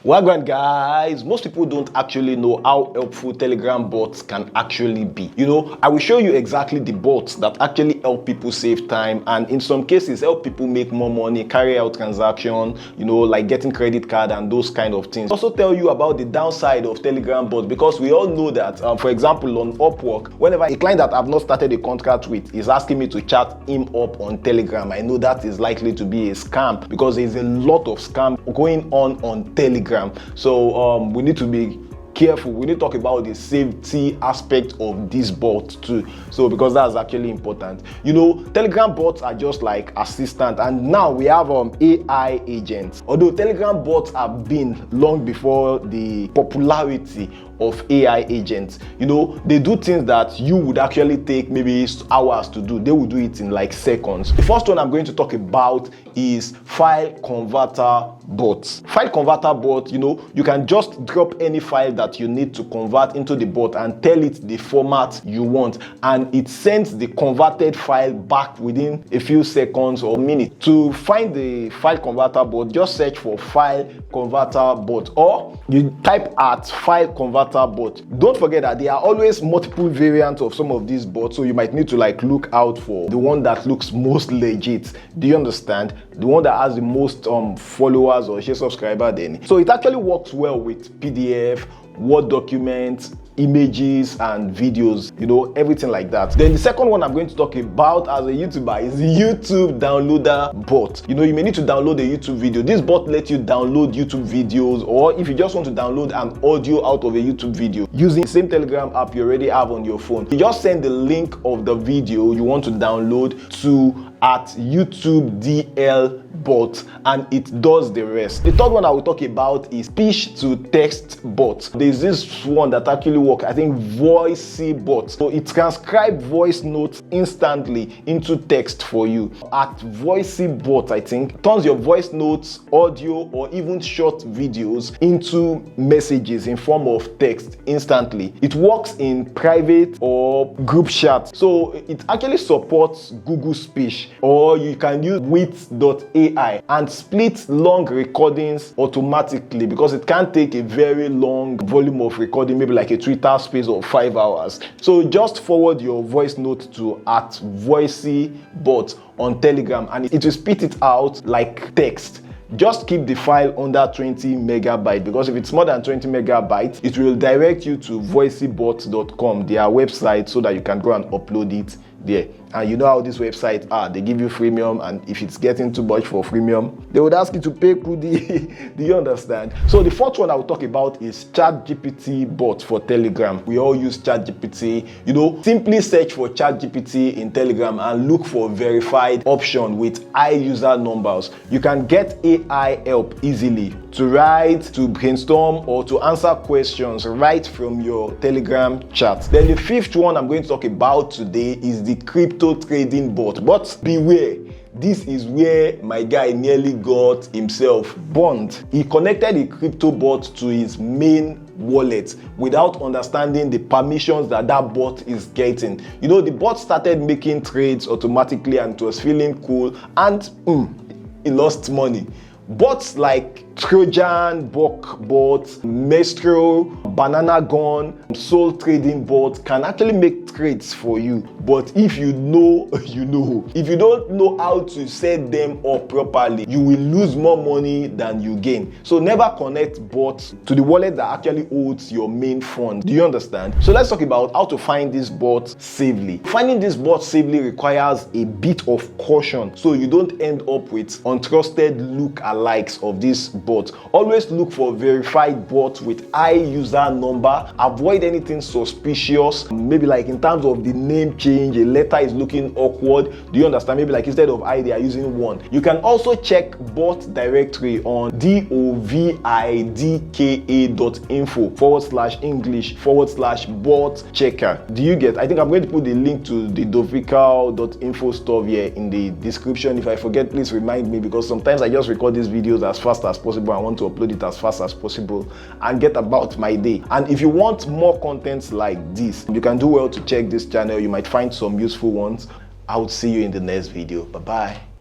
Wagwan guys, most people don't actually know how helpful Telegram bots can actually be. I will show you exactly the bots that actually help people save time and in some cases help people make more money, carry out transactions, like getting credit card and those kind of things. Also tell you about the downside of Telegram bots because we all know that, for example, on Upwork, whenever a client that I've not started a contract with is asking me to chat him up on Telegram, I know that is likely to be a scam because there's a lot of scam going on Telegram. So we need to be careful. We need to talk about the safety aspect of this bot too, so because that's actually important. Telegram bots are just like assistant, and now we have AI agents. Although Telegram bots have been long before the popularity of AI agents. They do things that you would actually take maybe hours to do. They will do it in like seconds. The first one I'm going to talk about is file converter bots. File converter bot, you can just drop any file that you need to convert into the bot and tell it the format you want, and it sends the converted file back within a few seconds or minutes. To find the file converter bot, just search for file converter bot or you type at file converter bot. Don't forget that there are always multiple variants of some of these bots, so you might need to look out for the one that looks most legit. Do you understand? The one that has the most followers or share subscriber then. So it actually works well with PDF, Word documents, images and videos, everything like that. Then the second one I'm going to talk about as a YouTuber is the YouTube downloader bot. You may need to download a YouTube video. This bot lets you download YouTube videos, or if you just want to download an audio out of a YouTube video using the same Telegram app you already have on your phone, you just send the link of the video you want to download to at YouTube DL bot and it does the rest. The third one I will talk about is speech to text bot. There's this one that actually works, I think VoicyBot. So it transcribes voice notes instantly into text for you. At VoicyBot, I think, turns your voice notes, audio, or even short videos into messages in form of text instantly. It works in private or group chat. So it actually supports Google Speech, or you can use wit.ai and split long recordings automatically because it can take a very long volume of recording, maybe like a Twitter space of 5 hours. So just forward your voice note to at VoicyBot on Telegram and it will spit it out like text. Just keep the file under 20 megabytes because if it's more than 20 megabytes, it will direct you to VoicyBot.com, their website, so that you can go and upload it there. And you know how these websites are, they give you freemium, and if it's getting too much for freemium, they would ask you to pay kudi. Do you understand? So the fourth one I will talk about is ChatGPT bot for Telegram. We all use ChatGPT. Simply search for ChatGPT in Telegram and look for verified option with high user numbers. You can get AI help easily to write, to brainstorm, or to answer questions right from your Telegram chat. Then the fifth one I'm going to talk about today is the crypto trading bot. But beware, this is where my guy nearly got himself burned. He connected a crypto bot to his main wallet without understanding the permissions that bot is getting. The bot started making trades automatically and it was feeling cool, and he lost money. Bots like Trojan bot, Maestro, Banana Gun, Soul Trading bot can actually make trades for you. But if you know, you know. If you don't know how to set them up properly, you will lose more money than you gain. So never connect bots to the wallet that actually holds your main fund. Do you understand? So let's talk about how to find this bot safely. Finding this bot safely requires a bit of caution so you don't end up with untrusted lookalikes of this bot. Always look for verified bots with high user number. Avoid anything suspicious, maybe like in terms of the name change, a letter is looking awkward. Do you understand? Maybe like instead of I, they are using 1. You can also check bot directory on dovidka.info/English/bot checker. Do you get? I think I'm going to put the link to the dovical.info stuff here in the description. If I forget, please remind me because sometimes I just record these videos as fast as possible. I want to upload it as fast as possible and get about my day. And if you want more contents like this, you can do well to check this channel. You might find some useful ones. I will see you in the next video. Bye bye.